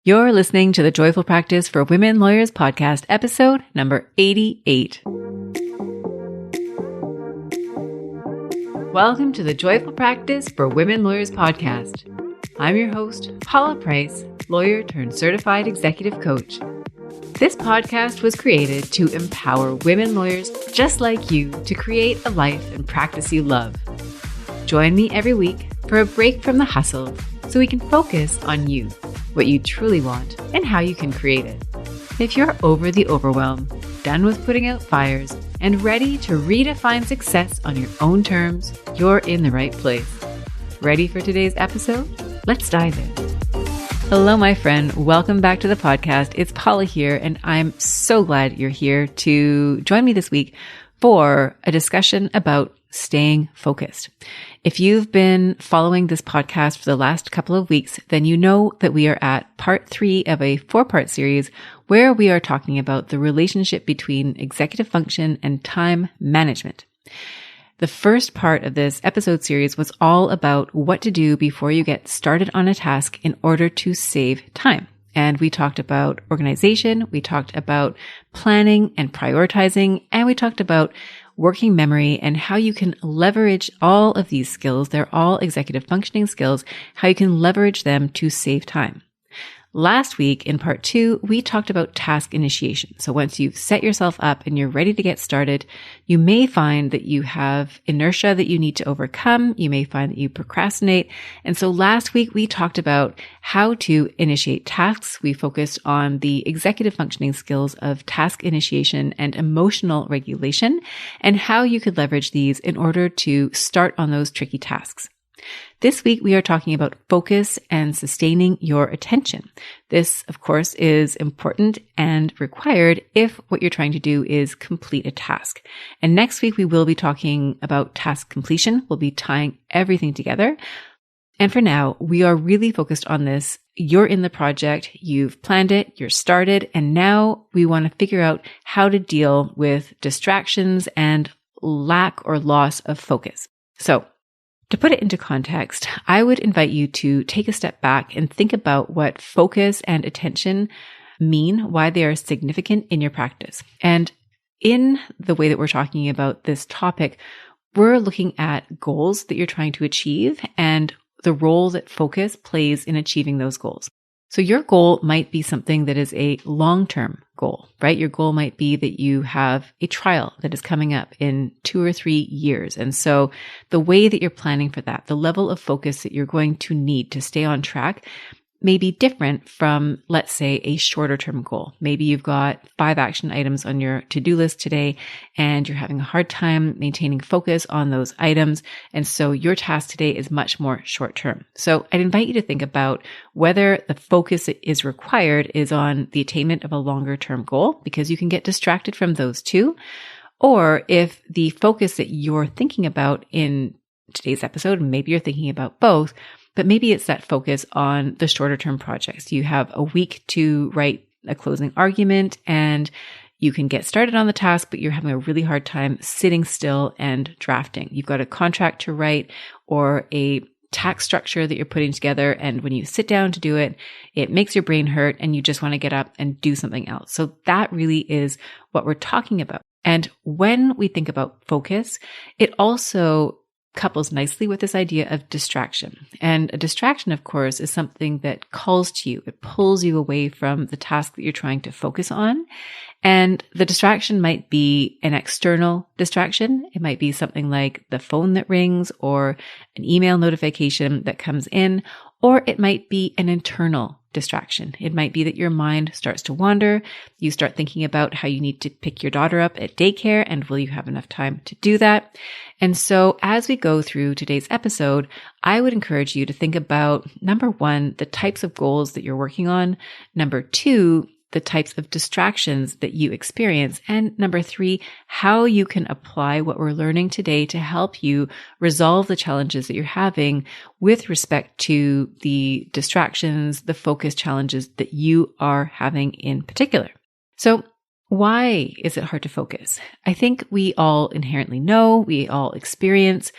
You're listening to the Joyful Practice for Women Lawyers podcast, episode number 88. Welcome to the Joyful Practice for Women Lawyers podcast. I'm your host, Paula Price, lawyer turned certified executive coach. This podcast was created to empower women lawyers just like you to create a life and practice you love. Join me every week for a break from the hustle so we can focus on you, what you truly want, and how you can create it. If you're over the overwhelm, done with putting out fires, and ready to redefine success on your own terms, you're in the right place. Ready for today's episode? Let's dive in. Hello, my friend. Welcome back to the podcast. It's Paula here, and I'm so glad you're here to join me this week for a discussion about staying focused. If you've been following this podcast for the last couple of weeks, then you know that we are at part 3 of a 4-part series where we are talking about the relationship between executive function and time management. The first part of this episode series was all about what to do before you get started on a task in order to save time. And we talked about organization, we talked about planning and prioritizing, and we talked about working memory and how you can leverage all of these skills. They're all executive functioning skills, how you can leverage them to save time. Last week in part 2, we talked about task initiation. So once you've set yourself up and you're ready to get started, you may find that you have inertia that you need to overcome. You may find that you procrastinate. And so last week we talked about how to initiate tasks. We focused on the executive functioning skills of task initiation and emotional regulation and how you could leverage these in order to start on those tricky tasks. This week, we are talking about focus and sustaining your attention. This, of course, is important and required if what you're trying to do is complete a task. And next week, we will be talking about task completion. We'll be tying everything together. And for now, we are really focused on this. You're in the project, you've planned it, you're started, and now we want to figure out how to deal with distractions and lack or loss of focus. So, to put it into context, I would invite you to take a step back and think about what focus and attention mean, why they are significant in your practice. And in the way that we're talking about this topic, we're looking at goals that you're trying to achieve and the role that focus plays in achieving those goals. So your goal might be something that is a long-term goal, right? Your goal might be that you have a trial that is coming up in 2 or 3 years. And so the way that you're planning for that, the level of focus that you're going to need to stay on track may be different from, let's say, a shorter term goal. Maybe you've got 5 action items on your to-do list today and you're having a hard time maintaining focus on those items. And so your task today is much more short term. So I'd invite you to think about whether the focus that is required is on the attainment of a longer term goal, because you can get distracted from those too. Or if the focus that you're thinking about in today's episode, maybe you're thinking about both, but maybe it's that focus on the shorter term projects. You have a week to write a closing argument and you can get started on the task, but you're having a really hard time sitting still and drafting. You've got a contract to write or a tax structure that you're putting together. And when you sit down to do it, it makes your brain hurt and you just want to get up and do something else. So that really is what we're talking about. And when we think about focus, it also couples nicely with this idea of distraction. And a distraction, of course, is something that calls to you. It pulls you away from the task that you're trying to focus on. And the distraction might be an external distraction. It might be something like the phone that rings or an email notification that comes in, or it might be an internal distraction. It might be that your mind starts to wander. You start thinking about how you need to pick your daughter up at daycare and will you have enough time to do that? And so as we go through today's episode, I would encourage you to think about, number 1, the types of goals that you're working on. Number 2, the types of distractions that you experience. And number 3, how you can apply what we're learning today to help you resolve the challenges that you're having with respect to the distractions, the focus challenges that you are having in particular. So why is it hard to focus? I think we all inherently know, we all experience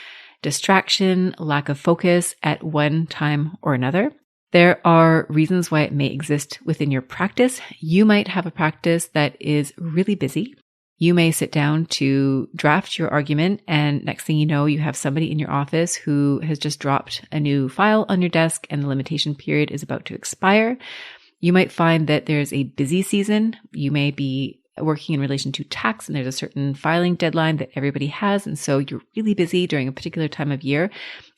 distraction, lack of focus at one time or another. There are reasons why it may exist within your practice. You might have a practice that is really busy. You may sit down to draft your argument, and next thing you know, you have somebody in your office who has just dropped a new file on your desk and the limitation period is about to expire. You might find that there's a busy season. You may be working in relation to tax and there's a certain filing deadline that everybody has. And so you're really busy during a particular time of year.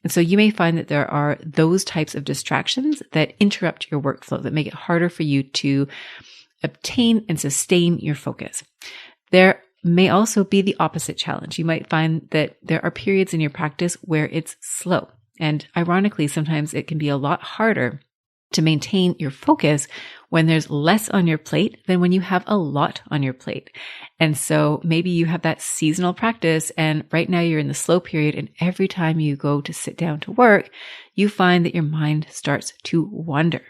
And so you may find that there are those types of distractions that interrupt your workflow, that make it harder for you to obtain and sustain your focus. There may also be the opposite challenge. You might find that there are periods in your practice where it's slow. And ironically, sometimes it can be a lot harder to maintain your focus when there's less on your plate than when you have a lot on your plate. And so maybe you have that seasonal practice and right now you're in the slow period, and every time you go to sit down to work, you find that your mind starts to wander.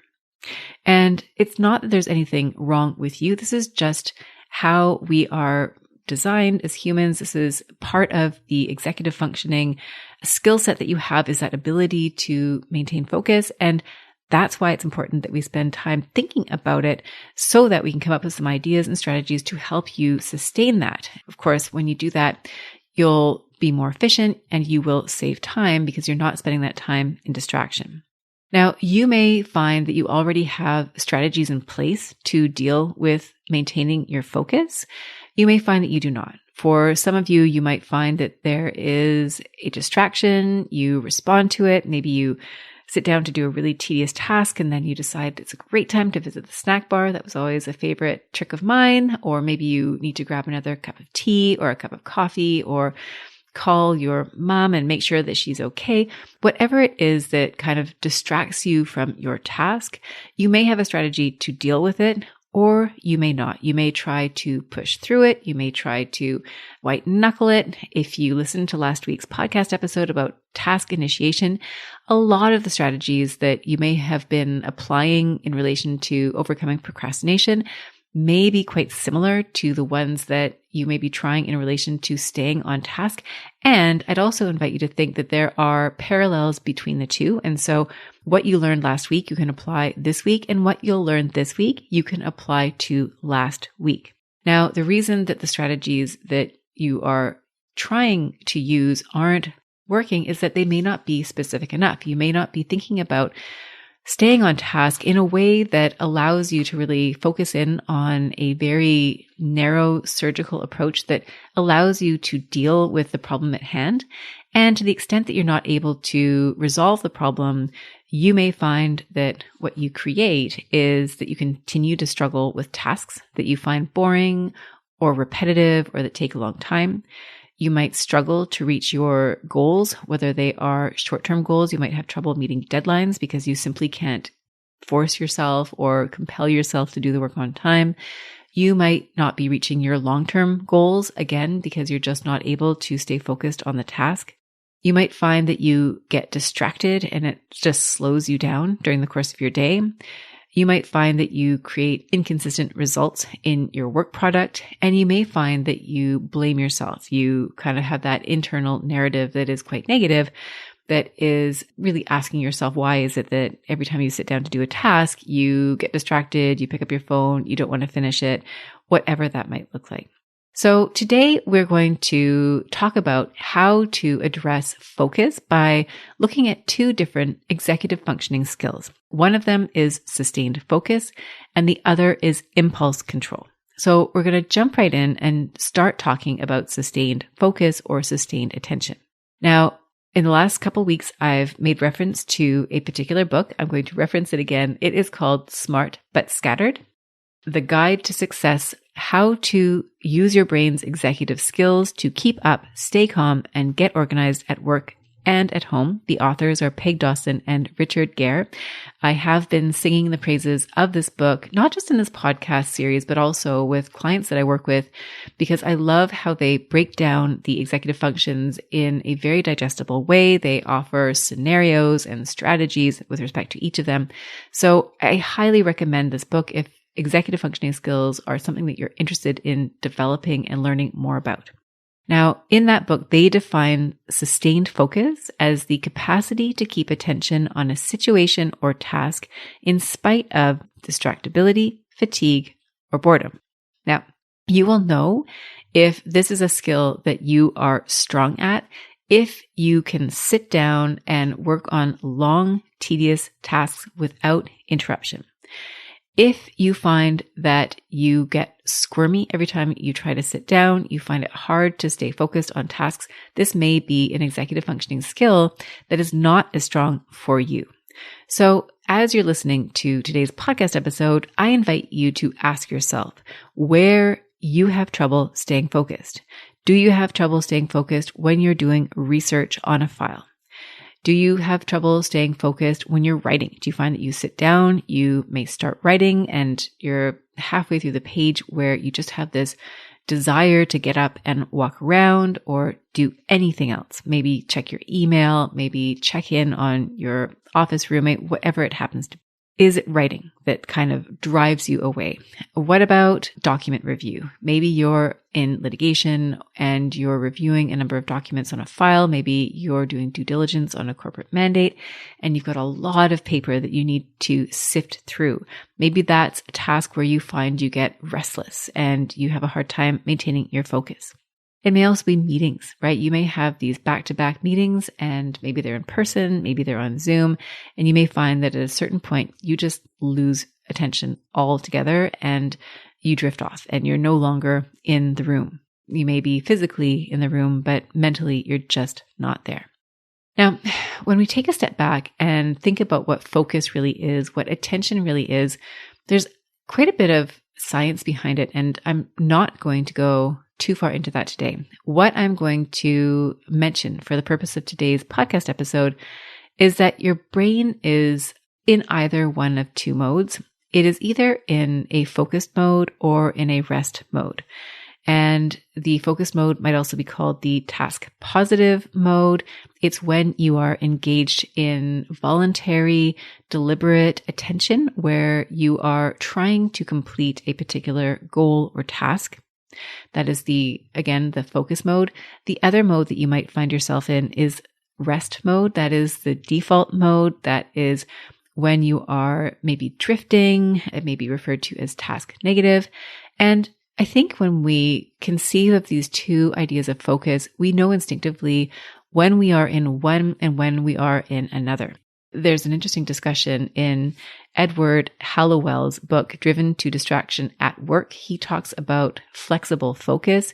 And it's not that there's anything wrong with you. This is just how we are designed as humans. This is part of the executive functioning skill set that you have, is that ability to maintain focus. And that's why it's important that we spend time thinking about it so that we can come up with some ideas and strategies to help you sustain that. Of course, when you do that, you'll be more efficient and you will save time because you're not spending that time in distraction. Now, you may find that you already have strategies in place to deal with maintaining your focus. You may find that you do not. For some of you, you might find that there is a distraction, you respond to it, maybe you sit down to do a really tedious task and then you decide it's a great time to visit the snack bar. That was always a favorite trick of mine. Or maybe you need to grab another cup of tea or a cup of coffee or call your mom and make sure that she's okay. Whatever it is that kind of distracts you from your task, you may have a strategy to deal with it, or you may not. You may try to push through it. You may try to white knuckle it. If you listened to last week's podcast episode about task initiation, a lot of the strategies that you may have been applying in relation to overcoming procrastination may be quite similar to the ones that you may be trying in relation to staying on task. And I'd also invite you to think that there are parallels between the two. And so what you learned last week, you can apply this week, and what you'll learn this week, you can apply to last week. Now, the reason that the strategies that you are trying to use aren't working is that they may not be specific enough. You may not be thinking about staying on task in a way that allows you to really focus in on a very narrow surgical approach that allows you to deal with the problem at hand. And to the extent that you're not able to resolve the problem, you may find that what you create is that you continue to struggle with tasks that you find boring or repetitive or that take a long time. You might struggle to reach your goals, whether they are short-term goals. You might have trouble meeting deadlines because you simply can't force yourself or compel yourself to do the work on time. You might not be reaching your long-term goals, again, because you're just not able to stay focused on the task. You might find that you get distracted and it just slows you down during the course of your day. You might find that you create inconsistent results in your work product, and you may find that you blame yourself. You kind of have that internal narrative that is quite negative, that is really asking yourself, why is it that every time you sit down to do a task, you get distracted, you pick up your phone, you don't want to finish it, whatever that might look like. So today we're going to talk about how to address focus by looking at two different executive functioning skills. One of them is sustained focus and the other is impulse control. So we're going to jump right in and start talking about sustained focus or sustained attention. Now, in the last couple of weeks, I've made reference to a particular book. I'm going to reference it again. It is called Smart But Scattered: The Guide to Success, How to Use Your Brain's Executive Skills to Keep Up, Stay Calm, and Get Organized at Work and at Home. The authors are Peg Dawson and Richard Gere. I have been singing the praises of this book, not just in this podcast series, but also with clients that I work with, because I love how they break down the executive functions in a very digestible way. They offer scenarios and strategies with respect to each of them. So I highly recommend this book if executive functioning skills are something that you're interested in developing and learning more about. Now, in that book, they define sustained focus as the capacity to keep attention on a situation or task in spite of distractibility, fatigue, or boredom. Now, you will know if this is a skill that you are strong at if you can sit down and work on long, tedious tasks without interruption. If you find that you get squirmy every time you try to sit down, you find it hard to stay focused on tasks, this may be an executive functioning skill that is not as strong for you. So as you're listening to today's podcast episode, I invite you to ask yourself where you have trouble staying focused. Do you have trouble staying focused when you're doing research on a file? Do you have trouble staying focused when you're writing? Do you find that you sit down, you may start writing, and you're halfway through the page where you just have this desire to get up and walk around or do anything else? Maybe check your email, maybe check in on your office roommate, whatever it happens to be. Is it writing that kind of drives you away? What about document review? Maybe you're in litigation and you're reviewing a number of documents on a file. Maybe you're doing due diligence on a corporate mandate and you've got a lot of paper that you need to sift through. Maybe that's a task where you find you get restless and you have a hard time maintaining your focus. It may also be meetings, right? You may have these back-to-back meetings and maybe they're in person, maybe they're on Zoom, and you may find that at a certain point, you just lose attention altogether and you drift off and you're no longer in the room. You may be physically in the room, but mentally you're just not there. Now, when we take a step back and think about what focus really is, what attention really is, there's quite a bit of science behind it, and I'm not going to go too far into that today. What I'm going to mention for the purpose of today's podcast episode is that your brain is in either one of two modes. It is either in a focused mode or in a rest mode. And the focus mode might also be called the task positive mode. It's when you are engaged in voluntary, deliberate attention where you are trying to complete a particular goal or task. That is the focus mode. The other mode that you might find yourself in is rest mode. That is the default mode. That is when you are maybe drifting. It may be referred to as task negative. And I think when we conceive of these two ideas of focus, we know instinctively when we are in one and when we are in another. There's an interesting discussion in Edward Hallowell's book, Driven to Distraction at Work. He talks about flexible focus.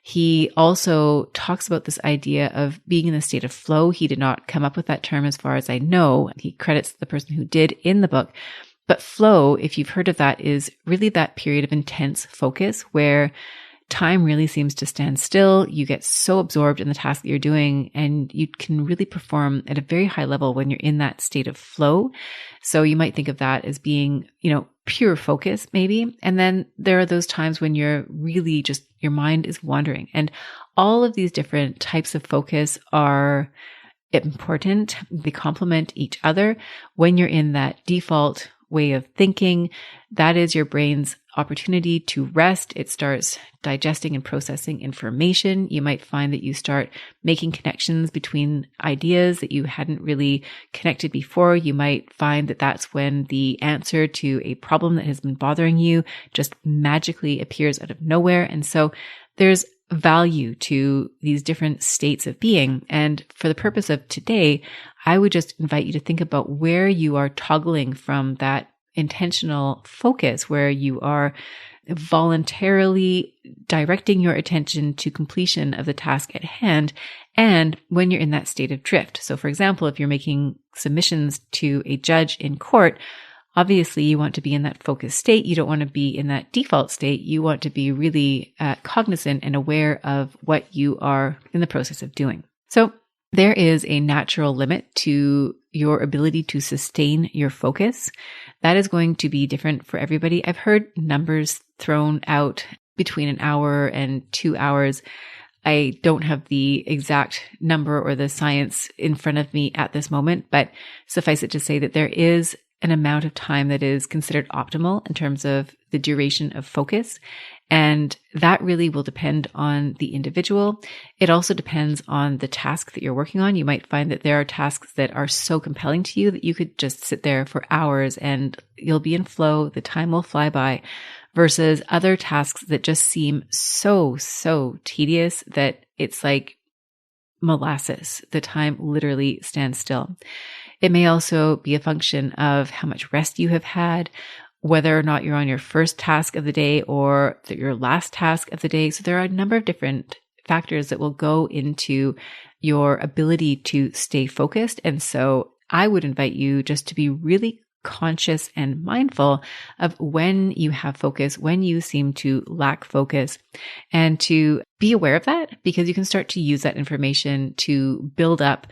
He also talks about this idea of being in a state of flow. He did not come up with that term as far as I know. He credits the person who did in the book. But flow, if you've heard of that, is really that period of intense focus where time really seems to stand still. You get so absorbed in the task that you're doing and you can really perform at a very high level when you're in that state of flow. So you might think of that as being, pure focus maybe. And then there are those times when you're really just, your mind is wandering. And all of these different types of focus are important. They complement each other. When you're in that default way of thinking, that is your brain's opportunity to rest. It starts digesting and processing information. You might find that you start making connections between ideas that you hadn't really connected before. You might find that that's when the answer to a problem that has been bothering you just magically appears out of nowhere. And so there's value to these different states of being. And for the purpose of today, I would just invite you to think about where you are toggling from that intentional focus, where you are voluntarily directing your attention to completion of the task at hand, and when you're in that state of drift. So for example, if you're making submissions to a judge in court, obviously you want to be in that focused state. You don't want to be in that default state. You want to be really cognizant and aware of what you are in the process of doing. So there is a natural limit to your ability to sustain your focus. That is going to be different for everybody. I've heard numbers thrown out between an hour and 2 hours. I don't have the exact number or the science in front of me at this moment, but suffice it to say that there is an amount of time that is considered optimal in terms of the duration of focus. And that really will depend on the individual. It also depends on the task that you're working on. You might find that there are tasks that are so compelling to you that you could just sit there for hours and you'll be in flow. The time will fly by, versus other tasks that just seem so tedious that it's like molasses. The time literally stands still. It may also be a function of how much rest you have had, whether or not you're on your first task of the day or your last task of the day. So there are a number of different factors that will go into your ability to stay focused. And so I would invite you just to be really conscious and mindful of when you have focus, when you seem to lack focus, and to be aware of that, because you can start to use that information to build up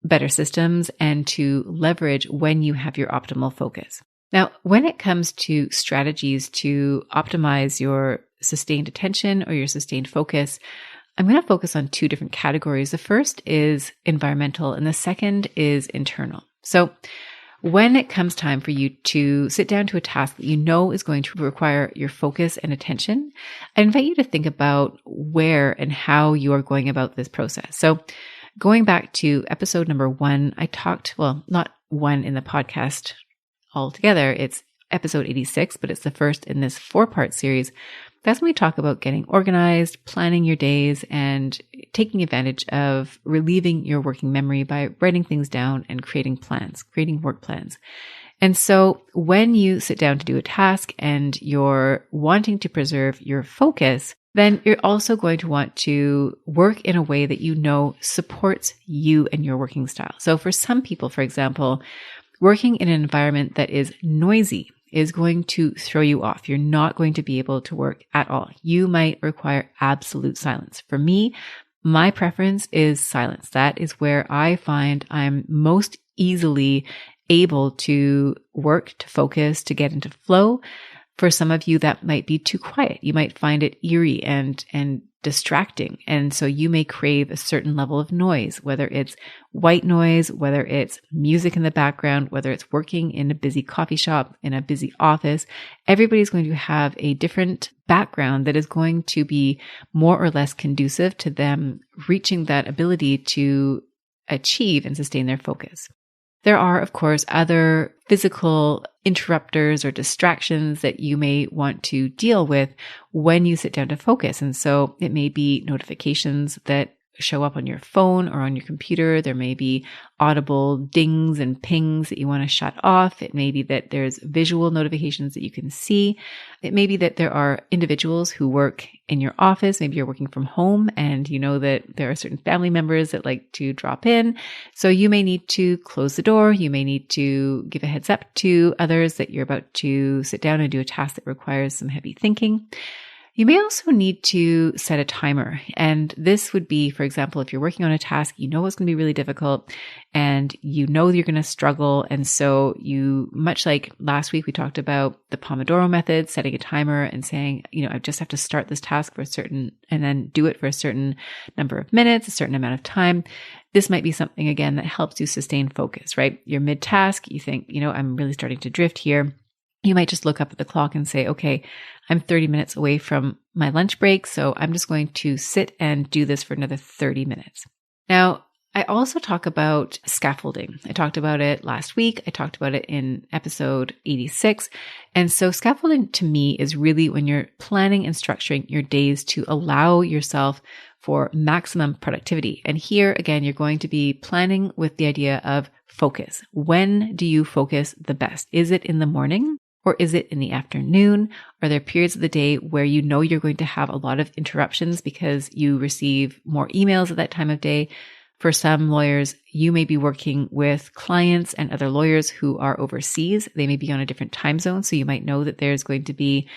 better systems and to leverage when you have your optimal focus. Now, when it comes to strategies to optimize your sustained attention or your sustained focus, I'm going to focus on two different categories. The first is environmental and the second is internal. So when it comes time for you to sit down to a task that you know is going to require your focus and attention, I invite you to think about where and how you are going about this process. So going back to episode number 1, I talked, well, not one in the podcast altogether, it's episode 86, but it's the first in this 4-part series. That's when we talk about getting organized, planning your days, and taking advantage of relieving your working memory by writing things down and creating plans, creating work plans. And so when you sit down to do a task and you're wanting to preserve your focus, then you're also going to want to work in a way that you know supports you and your working style. So for some people, for example, working in an environment that is noisy is going to throw you off. You're not going to be able to work at all. You might require absolute silence. For me, my preference is silence. That is where I find I'm most easily able to work, to focus, to get into flow. For some of you, that might be too quiet. You might find it eerie and distracting. And so you may crave a certain level of noise, whether it's white noise, whether it's music in the background, whether it's working in a busy coffee shop, in a busy office. Everybody's going to have a different background that is going to be more or less conducive to them reaching that ability to achieve and sustain their focus. There are, of course, other physical interrupters or distractions that you may want to deal with when you sit down to focus. And so it may be notifications that show up on your phone or on your computer. There may be audible dings and pings that you want to shut off. It may be that there's visual notifications that you can see. It may be that there are individuals who work in your office. Maybe you're working from home and you know that there are certain family members that like to drop in. So you may need to close the door. You may need to give a heads up to others that you're about to sit down and do a task that requires some heavy thinking. You may also need to set a timer. And this would be, for example, if you're working on a task, you know it's going to be really difficult and you know you're going to struggle. And so you, much like last week, we talked about the Pomodoro method, setting a timer and saying, I just have to start this task for a certain, and then do it for a certain number of minutes, a certain amount of time. This might be something, again, that helps you sustain focus, right? You're mid-task, you think, I'm really starting to drift here. You might just look up at the clock and say, okay, I'm 30 minutes away from my lunch break, so I'm just going to sit and do this for another 30 minutes. Now, I also talk about scaffolding. I talked about it last week. I talked about it in episode 86. And so scaffolding to me is really when you're planning and structuring your days to allow yourself for maximum productivity. And here, again, you're going to be planning with the idea of focus. When do you focus the best? Is it in the morning? Or is it in the afternoon? Are there periods of the day where you know you're going to have a lot of interruptions because you receive more emails at that time of day? For some lawyers, you may be working with clients and other lawyers who are overseas. They may be on a different time zone. So you might know that there's going to be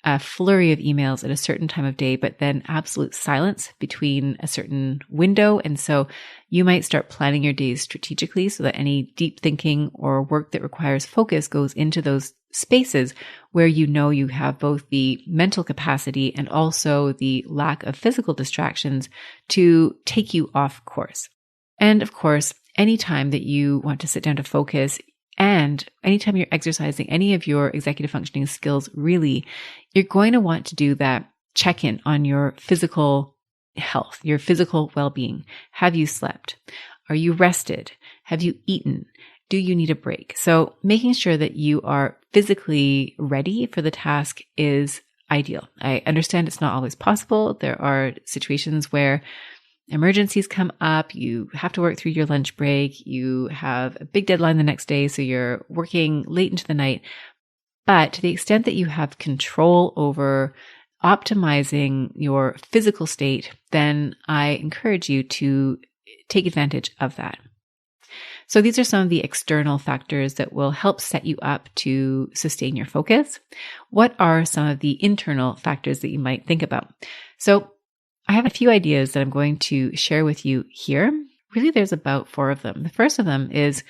a flurry of emails at a certain time of day, but then absolute silence between a certain window. And so you might start planning your days strategically so that any deep thinking or work that requires focus goes into those spaces where you know you have both the mental capacity and also the lack of physical distractions to take you off course. And of course, anytime that you want to sit down to focus, And anytime you're exercising any of your executive functioning skills, really, you're going to want to do that check-in on your physical health, your physical well-being. Have you slept? Are you rested? Have you eaten? Do you need a break? So making sure that you are physically ready for the task is ideal. I understand it's not always possible. There are situations where emergencies come up, you have to work through your lunch break, you have a big deadline the next day, so you're working late into the night. But to the extent that you have control over optimizing your physical state, then I encourage you to take advantage of that. So these are some of the external factors that will help set you up to sustain your focus. What are some of the internal factors that you might think about? So I have a few ideas that I'm going to share with you here. Really, there's about 4 of them. The first of them is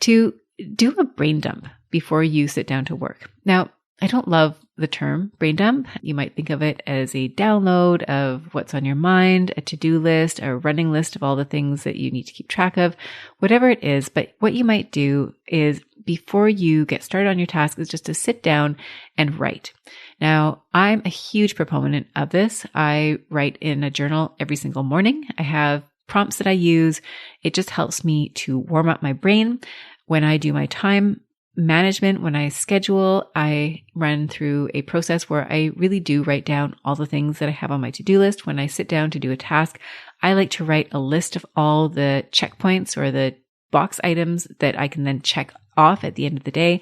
to do a brain dump before you sit down to work. Now, I don't love the term brain dump. You might think of it as a download of what's on your mind, a to-do list, a running list of all the things that you need to keep track of, whatever it is. But what you might do is before you get started on your task is just to sit down and write. Now, I'm a huge proponent of this. I write in a journal every single morning. I have prompts that I use. It just helps me to warm up my brain. When I do my time management, when I schedule, I run through a process where I really do write down all the things that I have on my to-do list. When I sit down to do a task, I like to write a list of all the checkpoints or the box items that I can then check off at the end of the day.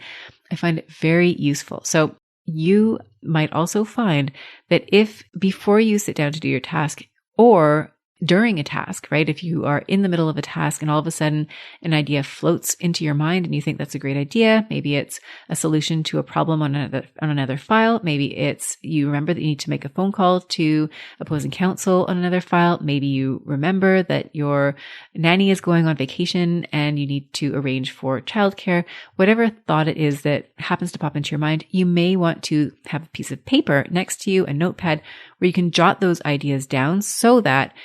I find it very useful. So you might also find that if before you sit down to do your task or during a task, right? If you are in the middle of a task and all of a sudden an idea floats into your mind and you think that's a great idea, maybe it's a solution to a problem on another file. Maybe it's you remember that you need to make a phone call to opposing counsel on another file. Maybe you remember that your nanny is going on vacation and you need to arrange for childcare. Whatever thought it is that happens to pop into your mind, you may want to have a piece of paper next to you, a notepad, where you can jot those ideas down so that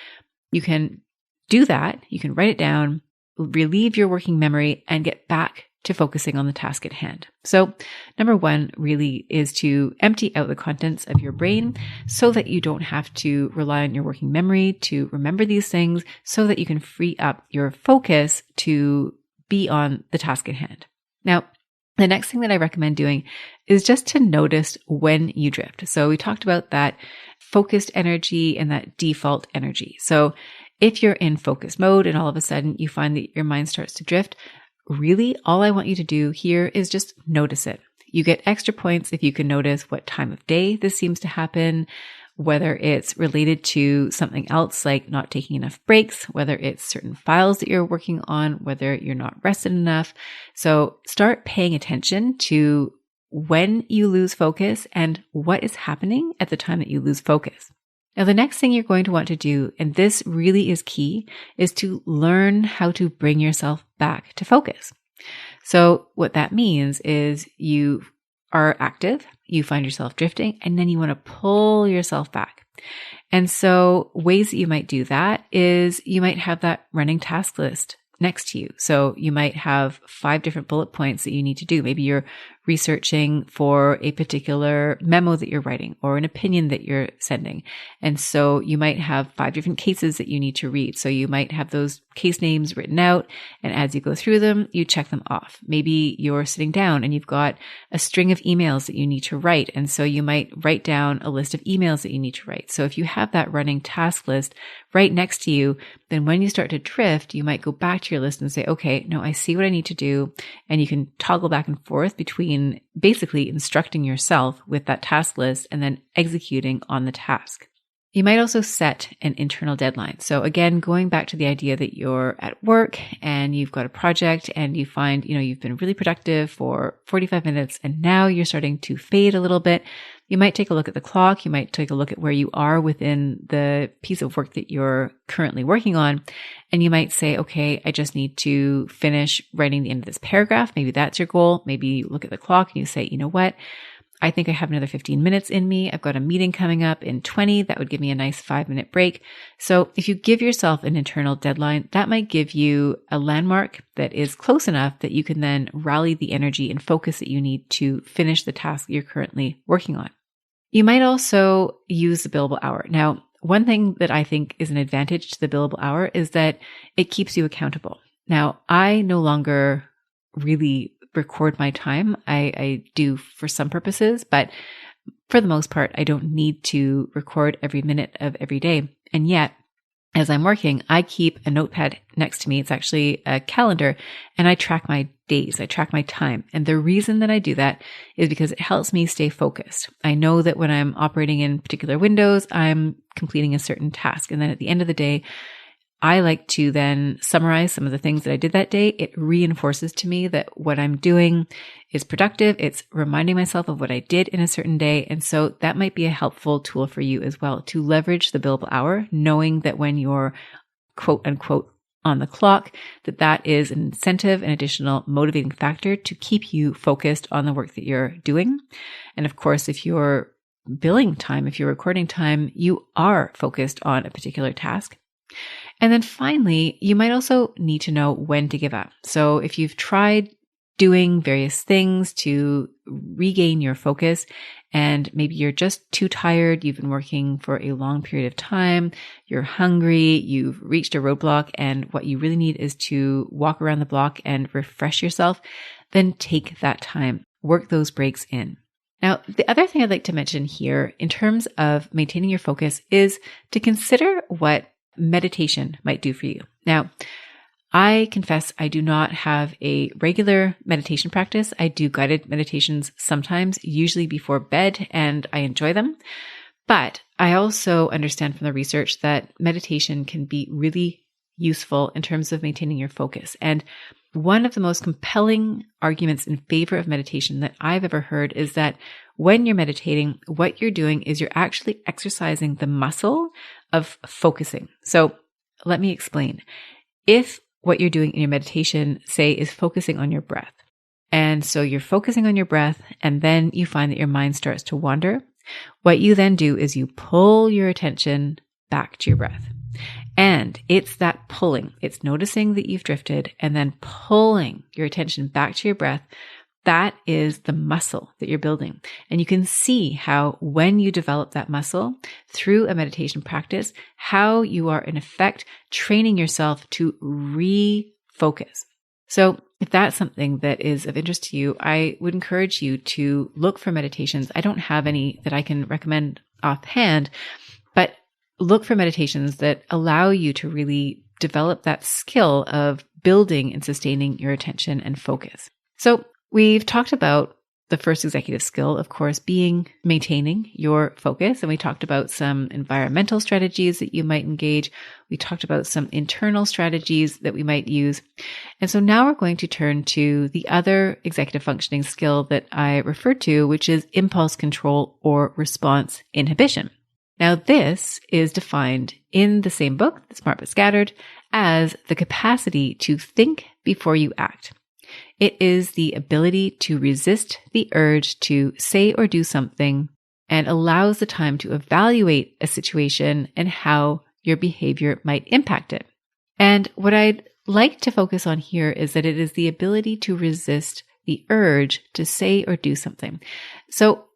you can do that. You can write it down, relieve your working memory, and get back to focusing on the task at hand. So number 1 really is to empty out the contents of your brain so that you don't have to rely on your working memory to remember these things, so that you can free up your focus to be on the task at hand. Now, the next thing that I recommend doing is just to notice when you drift. So we talked about that focused energy and that default energy. So if you're in focus mode and all of a sudden you find that your mind starts to drift, really all I want you to do here is just notice it. You get extra points if you can notice what time of day this seems to happen, whether it's related to something else like not taking enough breaks, whether it's certain files that you're working on, whether you're not rested enough. So start paying attention to when you lose focus and what is happening at the time that you lose focus. Now, the next thing you're going to want to do, and this really is key, is to learn how to bring yourself back to focus. So what that means is you are active, you find yourself drifting, and then you want to pull yourself back. And so ways that you might do that is you might have that running task list next to you. So you might have 5 different bullet points that you need to do. Maybe you're researching for a particular memo that you're writing or an opinion that you're sending. And so you might have 5 different cases that you need to read. So you might have those case names written out. And as you go through them, you check them off. Maybe you're sitting down and you've got a string of emails that you need to write. And so you might write down a list of emails that you need to write. So if you have that running task list right next to you, then when you start to drift, you might go back to your list and say, okay, no, I see what I need to do. And you can toggle back and forth between basically instructing yourself with that task list and then executing on the task. You might also set an internal deadline. So again, going back to the idea that you're at work and you've got a project and you find, you've been really productive for 45 minutes and now you're starting to fade a little bit. You might take a look at the clock. You might take a look at where you are within the piece of work that you're currently working on. And you might say, okay, I just need to finish writing the end of this paragraph. Maybe that's your goal. Maybe you look at the clock and you say, you know what? I think I have another 15 minutes in me. I've got a meeting coming up in 20. That would give me a nice 5-minute break. So if you give yourself an internal deadline, that might give you a landmark that is close enough that you can then rally the energy and focus that you need to finish the task you're currently working on. You might also use the billable hour. Now, one thing that I think is an advantage to the billable hour is that it keeps you accountable. Now, I no longer really record my time. I do for some purposes, but for the most part, I don't need to record every minute of every day. And yet, as I'm working, I keep a notepad next to me. It's actually a calendar, and I track my days. I track my time. And the reason that I do that is because it helps me stay focused. I know that when I'm operating in particular windows, I'm completing a certain task. And then at the end of the day, I like to then summarize some of the things that I did that day. It reinforces to me that what I'm doing is productive. It's reminding myself of what I did in a certain day. And so that might be a helpful tool for you as well, to leverage the billable hour, knowing that when you're quote unquote on the clock, that is an incentive, an additional motivating factor to keep you focused on the work that you're doing. And of course, if you're billing time, if you're recording time, you are focused on a particular task. And then finally, you might also need to know when to give up. So if you've tried doing various things to regain your focus and maybe you're just too tired, you've been working for a long period of time, you're hungry, you've reached a roadblock, and what you really need is to walk around the block and refresh yourself, then take that time, work those breaks in. Now, the other thing I'd like to mention here in terms of maintaining your focus is to consider what meditation might do for you. Now, I confess I do not have a regular meditation practice. I do guided meditations sometimes, usually before bed, and I enjoy them. But I also understand from the research that meditation can be really useful in terms of maintaining your focus. And one of the most compelling arguments in favor of meditation that I've ever heard is that when you're meditating, what you're doing is you're actually exercising the muscle of focusing. So let me explain. If what you're doing in your meditation, say, is focusing on your breath, and so you're focusing on your breath, and then you find that your mind starts to wander, what you then do is you pull your attention back to your breath. And it's that pulling, it's noticing that you've drifted and then pulling your attention back to your breath. That is the muscle that you're building. And you can see how when you develop that muscle through a meditation practice, how you are in effect training yourself to refocus. So if that's something that is of interest to you, I would encourage you to look for meditations. I don't have any that I can recommend offhand, but look for meditations that allow you to really develop that skill of building and sustaining your attention and focus. So we've talked about the first executive skill, of course, being maintaining your focus. And we talked about some environmental strategies that you might engage. We talked about some internal strategies that we might use. And so now we're going to turn to the other executive functioning skill that I referred to, which is impulse control or response inhibition. Now, this is defined in the same book, Smart but Scattered, as the capacity to think before you act. It is the ability to resist the urge to say or do something and allows the time to evaluate a situation and how your behavior might impact it. And what I'd like to focus on here is that it is the ability to resist the urge to say or do something. So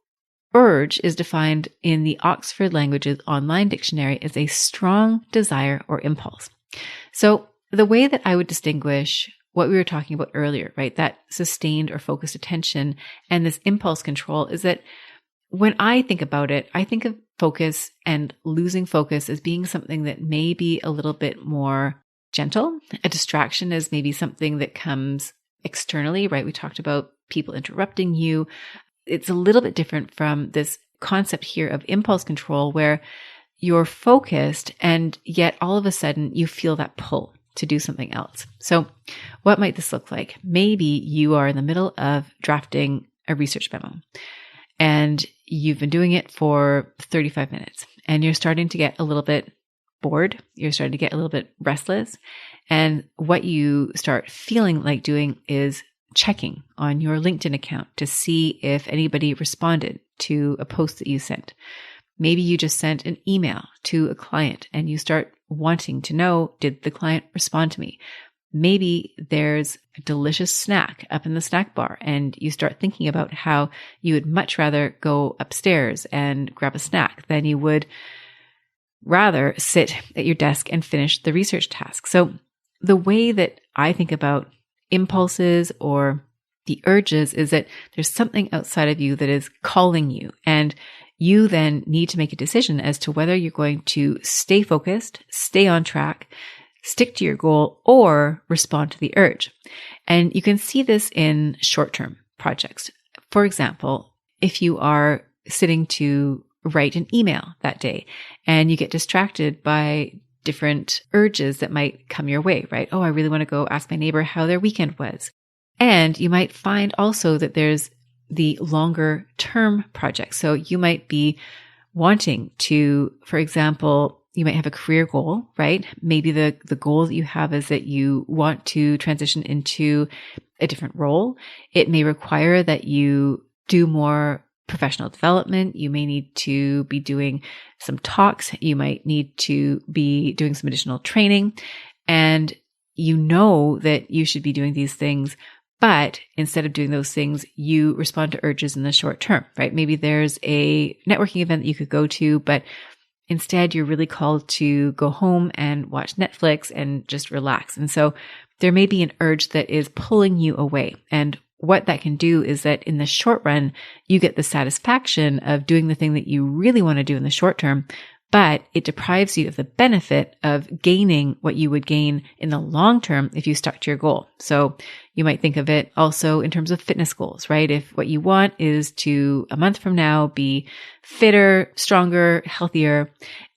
urge is defined in the Oxford Languages Online Dictionary as a strong desire or impulse. So the way that I would distinguish what we were talking about earlier, right, that sustained or focused attention and this impulse control is that when I think about it, I think of focus and losing focus as being something that may be a little bit more gentle. A distraction is maybe something that comes externally, right? We talked about people interrupting you. It's a little bit different from this concept here of impulse control where you're focused and yet all of a sudden you feel that pull to do something else. So what might this look like? Maybe you are in the middle of drafting a research memo and you've been doing it for 35 minutes and you're starting to get a little bit bored. You're starting to get a little bit restless. And what you start feeling like doing is checking on your LinkedIn account to see if anybody responded to a post that you sent. Maybe you just sent an email to a client and you start wanting to know, did the client respond to me? Maybe there's a delicious snack up in the snack bar and you start thinking about how you would much rather go upstairs and grab a snack than you would rather sit at your desk and finish the research task. So the way that I think about impulses or the urges is that there's something outside of you that is calling you, and you then need to make a decision as to whether you're going to stay focused, stay on track, stick to your goal, or respond to the urge. And you can see this in short-term projects. For example, if you are sitting to write an email that day and you get distracted by different urges that might come your way, right? Oh, I really want to go ask my neighbor how their weekend was. And you might find also that there's the longer term projects. So you might be wanting to, for example, you might have a career goal, right? Maybe the goal that you have is that you want to transition into a different role. It may require that you do more professional development. You may need to be doing some talks. You might need to be doing some additional training. And you know that you should be doing these things, but instead of doing those things, you respond to urges in the short term, right? Maybe there's a networking event that you could go to, but instead you're really called to go home and watch Netflix and just relax. And so there may be an urge that is pulling you away. And what that can do is that in the short run, you get the satisfaction of doing the thing that you really want to do in the short term, but it deprives you of the benefit of gaining what you would gain in the long term if you stuck to your goal. So you might think of it also in terms of fitness goals, right? If what you want is to, a month from now, be fitter, stronger, healthier,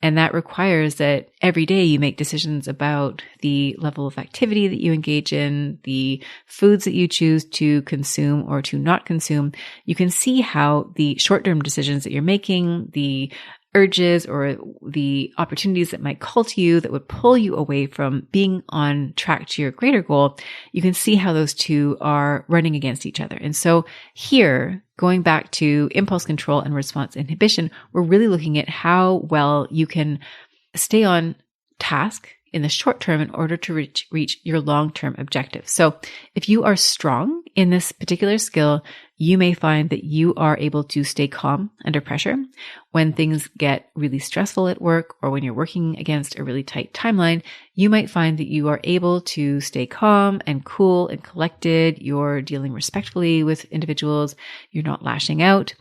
and that requires that every day you make decisions about the level of activity that you engage in, the foods that you choose to consume or to not consume, you can see how the short-term decisions that you're making, the urges or the opportunities that might call to you that would pull you away from being on track to your greater goal, you can see how those two are running against each other. And so here, going back to impulse control and response inhibition, we're really looking at how well you can stay on task in the short term in order to reach your long-term objective. So if you are strong in this particular skill, you may find that you are able to stay calm under pressure when things get really stressful at work or when you're working against a really tight timeline. You might find that you are able to stay calm and cool and collected. You're dealing respectfully with individuals. You're not lashing out.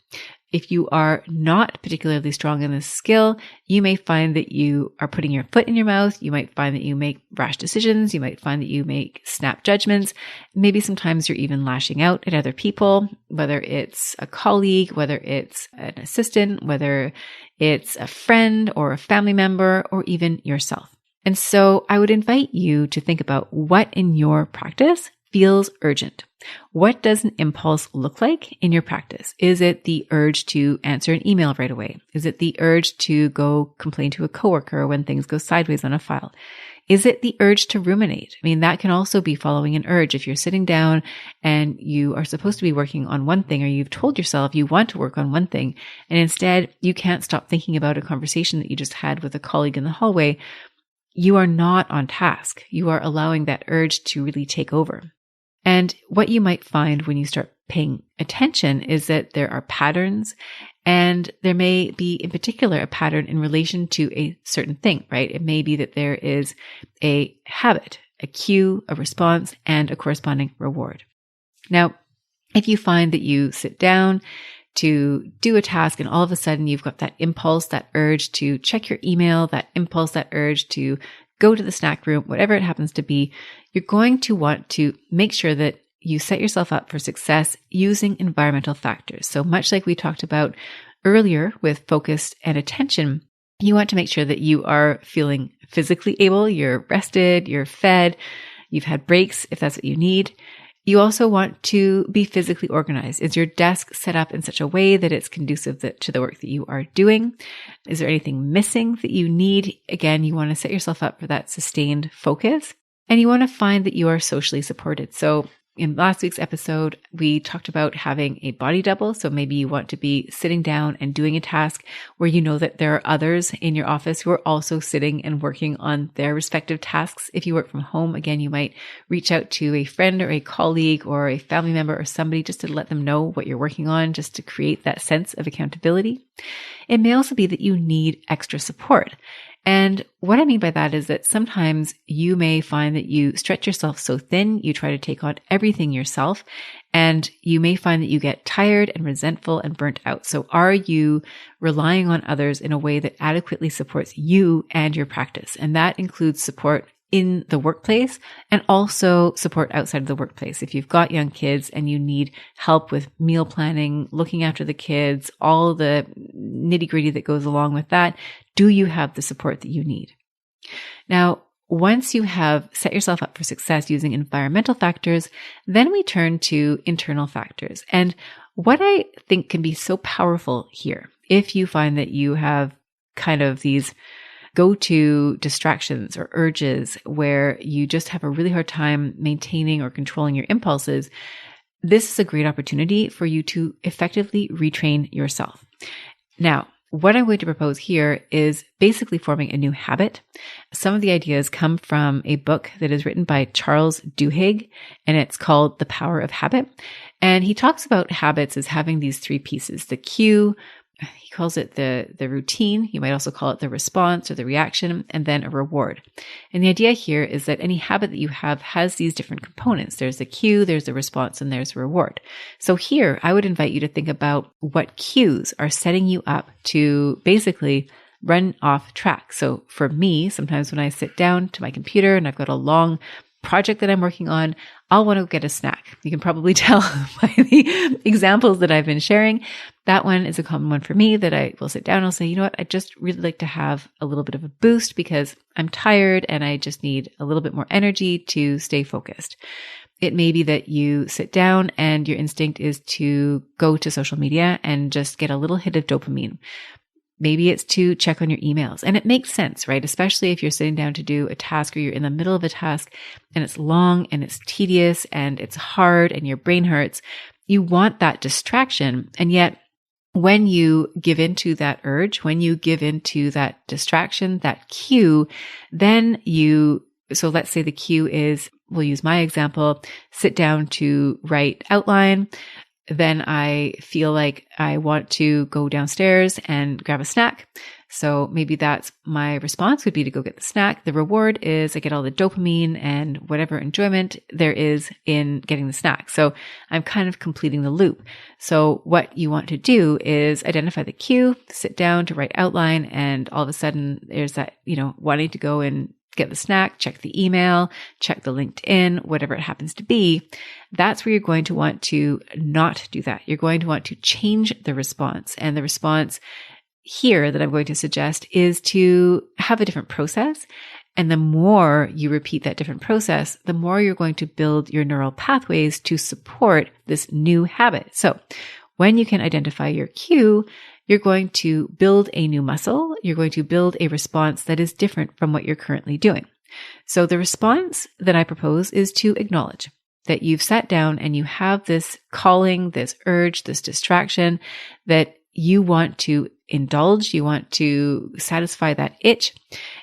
If you are not particularly strong in this skill, you may find that you are putting your foot in your mouth. You might find that you make rash decisions. You might find that you make snap judgments. Maybe sometimes you're even lashing out at other people, whether it's a colleague, whether it's an assistant, whether it's a friend or a family member, or even yourself. And so I would invite you to think about what in your practice feels urgent. What does an impulse look like in your practice? Is it the urge to answer an email right away? Is it the urge to go complain to a coworker when things go sideways on a file? Is it the urge to ruminate? I mean, that can also be following an urge. If you're sitting down and you are supposed to be working on one thing, or you've told yourself you want to work on one thing, and instead you can't stop thinking about a conversation that you just had with a colleague in the hallway, you are not on task. You are allowing that urge to really take over. And what you might find when you start paying attention is that there are patterns, and there may be in particular a pattern in relation to a certain thing, right? It may be that there is a habit, a cue, a response, and a corresponding reward. Now, if you find that you sit down to do a task and all of a sudden you've got that impulse, that urge to check your email, that impulse, that urge to go to the snack room, whatever it happens to be, you're going to want to make sure that you set yourself up for success using environmental factors. So much like we talked about earlier with focus and attention, you want to make sure that you are feeling physically able, you're rested, you're fed, you've had breaks if that's what you need. You also want to be physically organized. Is your desk set up in such a way that it's conducive to the work that you are doing? Is there anything missing that you need? Again, you want to set yourself up for that sustained focus, and you want to find that you are socially supported. So In last week's episode, we talked about having a body double. So maybe you want to be sitting down and doing a task where you know that there are others in your office who are also sitting and working on their respective tasks. If you work from home, again, you might reach out to a friend or a colleague or a family member or somebody just to let them know what you're working on, just to create that sense of accountability. It may also be that you need extra support. And what I mean by that is that sometimes you may find that you stretch yourself so thin, you try to take on everything yourself, and you may find that you get tired and resentful and burnt out. So are you relying on others in a way that adequately supports you and your practice? And that includes support in the workplace and also support outside of the workplace. If you've got young kids and you need help with meal planning, looking after the kids, all the nitty-gritty that goes along with that, do you have the support that you need? Now, once you have set yourself up for success using environmental factors, then we turn to internal factors. And what I think can be so powerful here, if you find that you have kind of these go-to distractions or urges where you just have a really hard time maintaining or controlling your impulses, this is a great opportunity for you to effectively retrain yourself. Now, what I'm going to propose here is basically forming a new habit. Some of the ideas come from a book that is written by Charles Duhigg, and it's called The Power of Habit. And he talks about habits as having these three pieces: the cue, he calls it the routine. You might also call it the response or the reaction, and then a reward. And the idea here is that any habit that you have has these different components. There's the cue, there's the response, and there's a reward. So here, I would invite you to think about what cues are setting you up to basically run off track. So for me, sometimes when I sit down to my computer and I've got a long project that I'm working on, I'll want to get a snack. You can probably tell by the examples that I've been sharing. That one is a common one for me, that I will sit down and I'll say, you know what, I just really like to have a little bit of a boost because I'm tired and I just need a little bit more energy to stay focused. It may be that you sit down and your instinct is to go to social media and just get a little hit of dopamine. Maybe it's to check on your emails. And it makes sense, right? Especially if you're sitting down to do a task or you're in the middle of a task and it's long and it's tedious and it's hard and your brain hurts. You want that distraction. And yet when you give into that urge, when you give into that distraction, that cue, then so let's say the cue is, we'll use my example, sit down to write outline. Then I feel like I want to go downstairs and grab a snack. So maybe that's my response would be to go get the snack. The reward is I get all the dopamine and whatever enjoyment there is in getting the snack. So I'm kind of completing the loop. So what you want to do is identify the cue, sit down to write outline, and all of a sudden there's that, wanting to go and get the snack, check the email, check the LinkedIn, whatever it happens to be. That's where you're going to want to not do that. You're going to want to change the response. And the response here that I'm going to suggest is to have a different process. And the more you repeat that different process, the more you're going to build your neural pathways to support this new habit. So when you can identify your cue, you're going to build a new muscle. You're going to build a response that is different from what you're currently doing. So the response that I propose is to acknowledge that you've sat down and you have this calling, this urge, this distraction that you want to indulge. You want to satisfy that itch.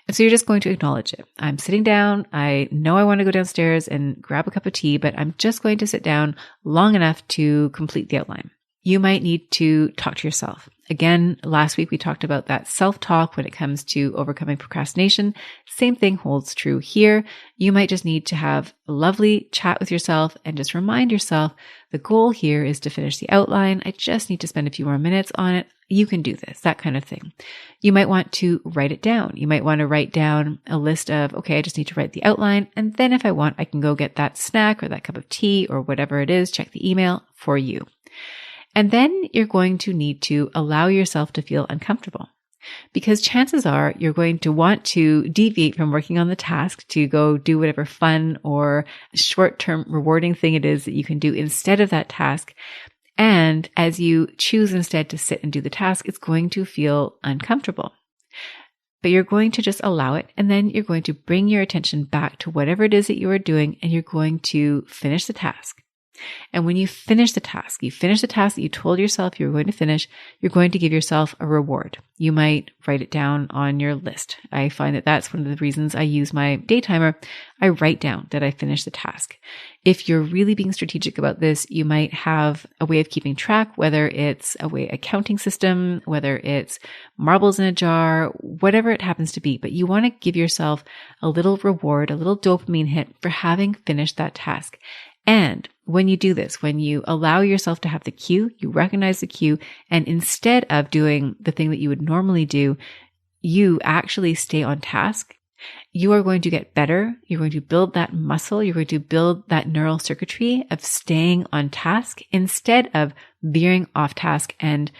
And so you're just going to acknowledge it. I'm sitting down. I know I want to go downstairs and grab a cup of tea, but I'm just going to sit down long enough to complete the outline. You might need to talk to yourself. Again, last week we talked about that self-talk when it comes to overcoming procrastination. Same thing holds true here. You might just need to have a lovely chat with yourself and just remind yourself the goal here is to finish the outline. I just need to spend a few more minutes on it. You can do this, that kind of thing. You might want to write it down. You might want to write down a list of, okay, I just need to write the outline. And then if I want, I can go get that snack or that cup of tea or whatever it is, check the email for you. And then you're going to need to allow yourself to feel uncomfortable, because chances are you're going to want to deviate from working on the task to go do whatever fun or short-term rewarding thing it is that you can do instead of that task. And as you choose instead to sit and do the task, it's going to feel uncomfortable. But you're going to just allow it, and then you're going to bring your attention back to whatever it is that you are doing, and you're going to finish the task. And when you finish the task that you told yourself you were going to finish, you're going to give yourself a reward. You might write it down on your list. I find that that's one of the reasons I use my day timer. I write down that I finished the task. If you're really being strategic about this, you might have a way of keeping track, whether it's a counting system, whether it's marbles in a jar, whatever it happens to be. But you want to give yourself a little reward, a little dopamine hit for having finished that task. And when you do this, when you allow yourself to have the cue, you recognize the cue, and instead of doing the thing that you would normally do, you actually stay on task, you are going to get better. You're going to build that muscle. You're going to build that neural circuitry of staying on task instead of veering off task and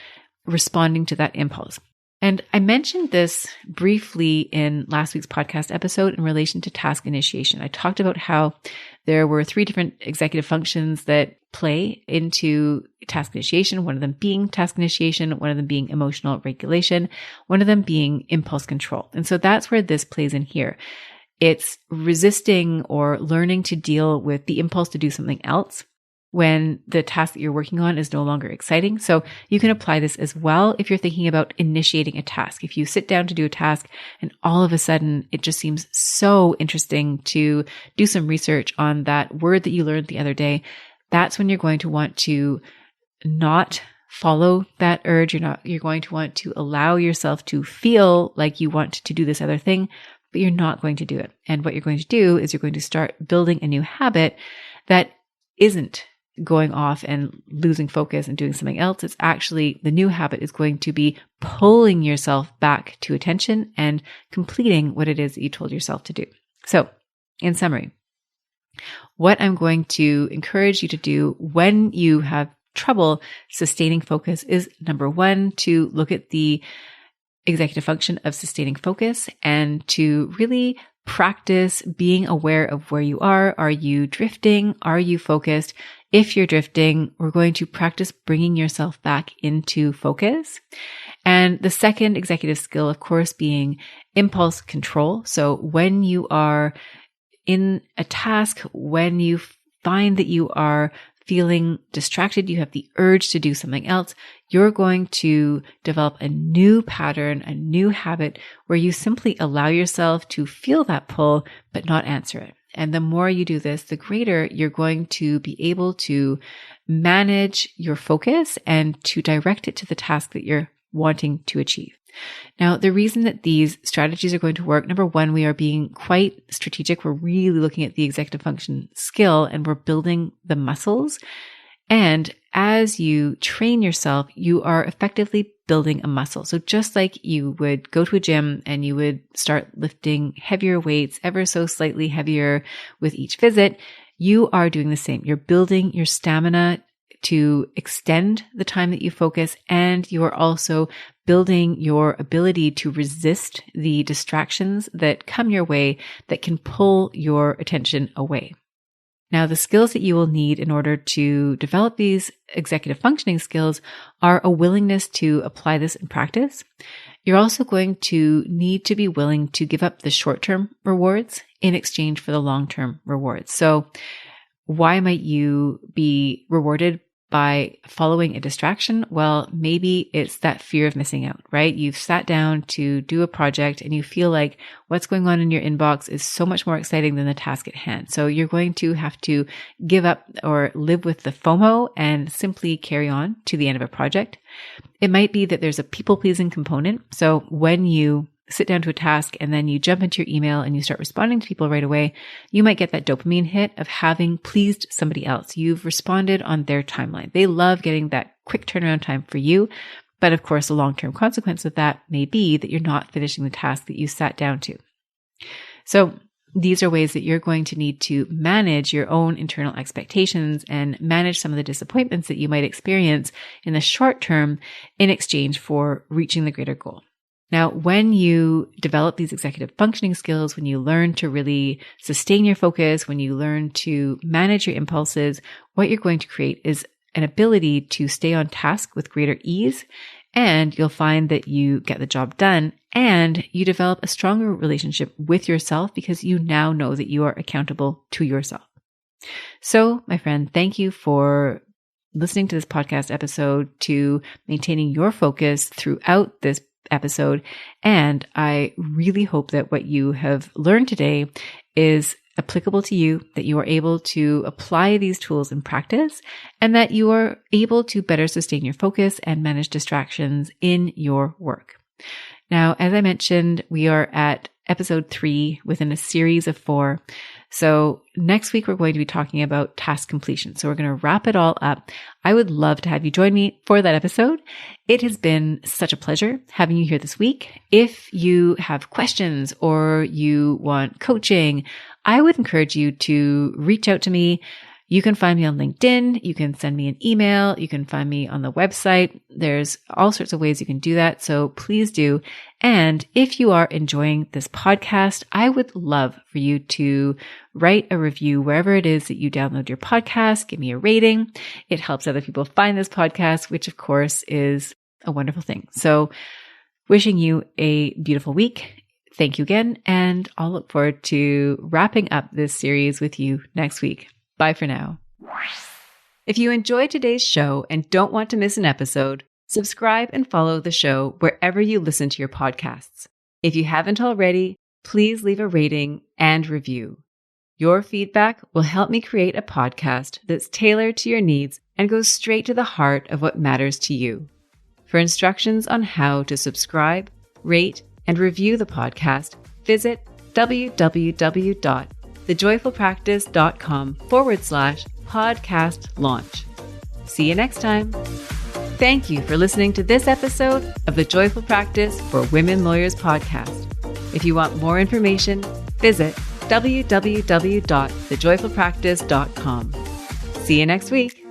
responding to that impulse. And I mentioned this briefly in last week's podcast episode in relation to task initiation. I talked about how there were 3 different executive functions that play into task initiation, one of them being task initiation, one of them being emotional regulation, one of them being impulse control. And so that's where this plays in here. It's resisting or learning to deal with the impulse to do something else when the task that you're working on is no longer exciting. So you can apply this as well if you're thinking about initiating a task. If you sit down to do a task and all of a sudden it just seems so interesting to do some research on that word that you learned the other day, that's when you're going to want to not follow that urge. You're going to want to allow yourself to feel like you want to do this other thing, but you're not going to do it. And what you're going to do is you're going to start building a new habit that isn't going off and losing focus and doing something else. It's actually, the new habit is going to be pulling yourself back to attention and completing what it is that you told yourself to do. So in summary, what I'm going to encourage you to do when you have trouble sustaining focus is, number 1, to look at the executive function of sustaining focus and to really practice being aware of where you are. Are you drifting? Are you focused? If you're drifting, we're going to practice bringing yourself back into focus. And the second executive skill, of course, being impulse control. So when you are in a task, when you find that you are feeling distracted, you have the urge to do something else, you're going to develop a new pattern, a new habit where you simply allow yourself to feel that pull, but not answer it. And the more you do this, the greater you're going to be able to manage your focus and to direct it to the task that you're wanting to achieve. Now, the reason that these strategies are going to work, number 1, we are being quite strategic. We're really looking at the executive function skill and we're building the muscles. And as you train yourself, you are effectively building a muscle. So just like you would go to a gym and you would start lifting heavier weights, ever so slightly heavier with each visit, you are doing the same. You're building your stamina to extend the time that you focus, and you are also building your ability to resist the distractions that come your way that can pull your attention away. Now, the skills that you will need in order to develop these executive functioning skills are a willingness to apply this in practice. You're also going to need to be willing to give up the short-term rewards in exchange for the long-term rewards. So why might you be rewarded by following a distraction? Well, maybe it's that fear of missing out, right? You've sat down to do a project and you feel like what's going on in your inbox is so much more exciting than the task at hand. So you're going to have to give up or live with the FOMO and simply carry on to the end of a project. It might be that there's a people-pleasing component. So when you sit down to a task and then you jump into your email and you start responding to people right away, you might get that dopamine hit of having pleased somebody else. You've responded on their timeline. They love getting that quick turnaround time for you. But of course, the long-term consequence of that may be that you're not finishing the task that you sat down to. So these are ways that you're going to need to manage your own internal expectations and manage some of the disappointments that you might experience in the short term in exchange for reaching the greater goal. Now, when you develop these executive functioning skills, when you learn to really sustain your focus, when you learn to manage your impulses, what you're going to create is an ability to stay on task with greater ease, and you'll find that you get the job done and you develop a stronger relationship with yourself because you now know that you are accountable to yourself. So, my friend, thank you for listening to this podcast episode, to maintaining your focus throughout this episode. And I really hope that what you have learned today is applicable to you, that you are able to apply these tools in practice, and that you are able to better sustain your focus and manage distractions in your work. Now, as I mentioned, we are at episode 3 within a series of 4. So next week, we're going to be talking about task completion. So we're going to wrap it all up. I would love to have you join me for that episode. It has been such a pleasure having you here this week. If you have questions or you want coaching, I would encourage you to reach out to me. You can find me on LinkedIn. You can send me an email. You can find me on the website. There's all sorts of ways you can do that. So please do. And if you are enjoying this podcast, I would love for you to write a review wherever it is that you download your podcast. Give me a rating. It helps other people find this podcast, which of course is a wonderful thing. So wishing you a beautiful week. Thank you again. And I'll look forward to wrapping up this series with you next week. Bye for now. If you enjoyed today's show and don't want to miss an episode, subscribe and follow the show wherever you listen to your podcasts. If you haven't already, please leave a rating and review. Your feedback will help me create a podcast that's tailored to your needs and goes straight to the heart of what matters to you. For instructions on how to subscribe, rate, and review the podcast, visit www.thejoyfulpractice.com/podcast launch. See you next time. Thank you for listening to this episode of the Joyful Practice for Women Lawyers podcast. If you want more information, visit www.thejoyfulpractice.com. See you next week.